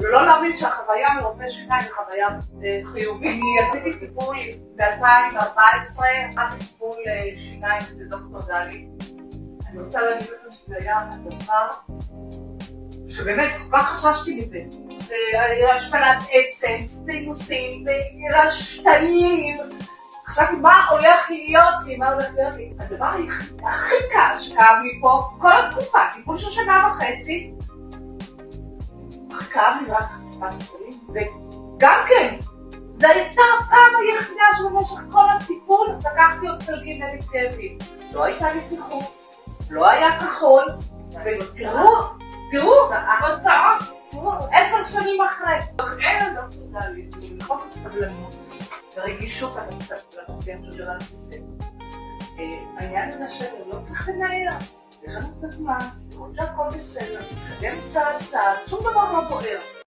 ולא להאמין שהחוויה מרופא שיניים היא חוויה חיובית. אני עשיתי טיפול ב-2014, אחת טיפול שיניים זה דוקטור דלי. אני רוצה להגיד לכם שזה היה הדבר שבאמת כל כך חששתי מזה. השתלת עצם, סטינוסים, שתלים. חשבתי מה הולך להיות לי, מה הולך להיות לי. הדבר הכי קל שכאב לי פה, כל התקופה, טיפול של שנה וחצי, כאב לי רק חשיפת נפלים, וגם כן, זו הייתה הפעם היחידה שבמשך כל הטיפול לקחתי עוד תלגים נגד כאבים. לא הייתה לי פיחות, לא היה כחול, תראו, התוצאה, 10 שנים אחרי. אין לא תודה לי, נכון סבלנות, ורגישות לתוצאים של הנושא. העניין הזה שלו לא צריך לנער, יש לנו את הזמן, לראות שהכל בסדר, נתקדם צעד צעד, שום דבר לא בוער.